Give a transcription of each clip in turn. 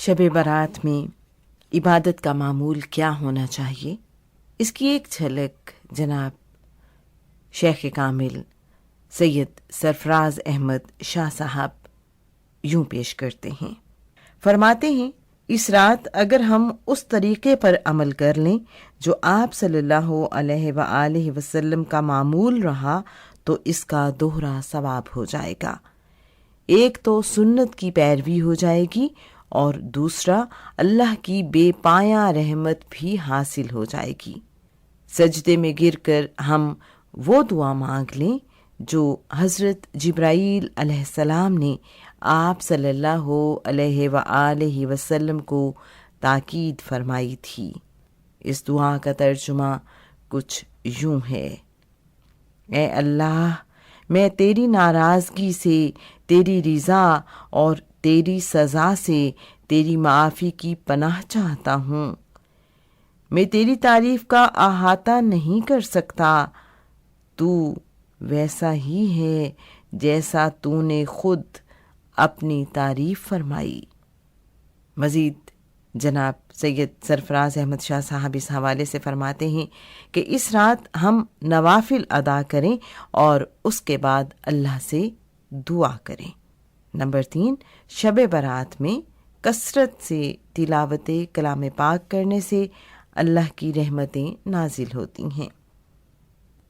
شب برات میں عبادت کا معمول کیا ہونا چاہیے، اس کی ایک جھلک جناب شیخ کامل سید سرفراز احمد شاہ صاحب یوں پیش کرتے ہیں۔ فرماتے ہیں اس رات اگر ہم اس طریقے پر عمل کر لیں جو آپ صلی اللہ علیہ وآلہ وسلم کا معمول رہا تو اس کا دوہرا ثواب ہو جائے گا۔ ایک تو سنت کی پیروی ہو جائے گی اور دوسرا اللہ کی بے پایاں رحمت بھی حاصل ہو جائے گی۔ سجدے میں گر کر ہم وہ دعا مانگ لیں جو حضرت جبرائیل علیہ السلام نے آپ صلی اللہ علیہ وآلہ وسلم کو تاکید فرمائی تھی۔ اس دعا کا ترجمہ کچھ یوں ہے: اے اللہ، میں تیری ناراضگی سے، تیری رضا اور تیری سزا سے تیری معافی کی پناہ چاہتا ہوں۔ میں تیری تعریف کا احاطہ نہیں کر سکتا، تو ویسا ہی ہے جیسا تو نے خود اپنی تعریف فرمائی۔ مزید جناب سید سرفراز احمد شاہ صاحب اس حوالے سے فرماتے ہیں کہ اس رات ہم نوافل ادا کریں اور اس کے بعد اللہ سے دعا کریں۔ نمبر 3، شب برات میں کثرت سے تلاوت کلام پاک کرنے سے اللہ کی رحمتیں نازل ہوتی ہیں۔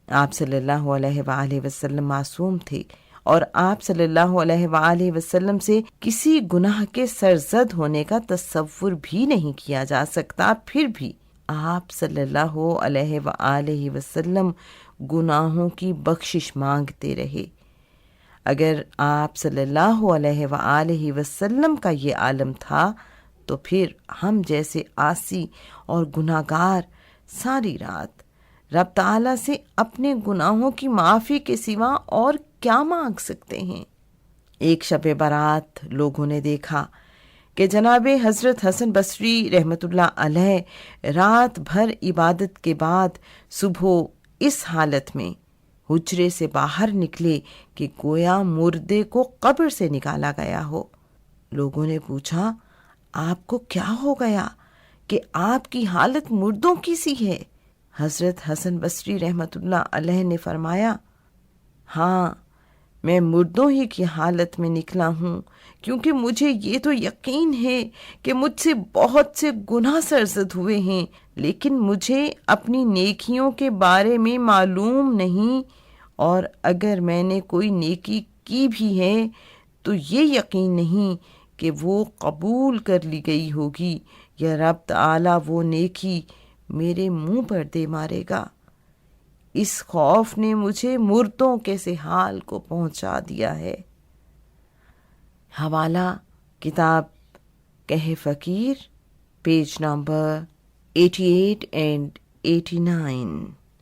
آپ صلی اللہ علیہ وآلہ وسلم معصوم تھے اور آپ صلی اللہ علیہ وآلہ وسلم سے کسی گناہ کے سرزد ہونے کا تصور بھی نہیں کیا جا سکتا، پھر بھی آپ صلی اللہ علیہ وآلہ وسلم گناہوں کی بخشش مانگتے رہے۔ اگر آپ صلی اللہ علیہ وآلہ وسلم کا یہ عالم تھا تو پھر ہم جیسے عاصی اور گناہگار ساری رات رب تعالیٰ سے اپنے گناہوں کی معافی کے سوا اور کیا مانگ سکتے ہیں؟ ایک شب برات لوگوں نے دیکھا کہ جناب حضرت حسن بصری رحمۃ اللہ علیہ رات بھر عبادت کے بعد صبح اس حالت میں حجرے سے باہر نکلے کہ گویا مردے کو قبر سے نکالا گیا ہو۔ لوگوں نے پوچھا، آپ کو کیا ہو گیا کہ آپ کی حالت مردوں کی سی ہے؟ حضرت حسن بصری رحمۃ اللہ علیہ نے فرمایا، ہاں، میں مردوں ہی کی حالت میں نکلا ہوں، کیونکہ مجھے یہ تو یقین ہے کہ مجھ سے بہت سے گناہ سرزد ہوئے ہیں، لیکن مجھے اپنی نیکیوں کے بارے میں معلوم نہیں، اور اگر میں نے کوئی نیکی کی بھی ہے تو یہ یقین نہیں کہ وہ قبول کر لی گئی ہوگی یا رب تعالیٰ وہ نیکی میرے منہ پر دے مارے گا۔ اس خوف نے مجھے مردوں کے سے حال کو پہنچا دیا ہے۔ حوالہ کتاب کہف فقیر، پیج نمبر 88 and 89۔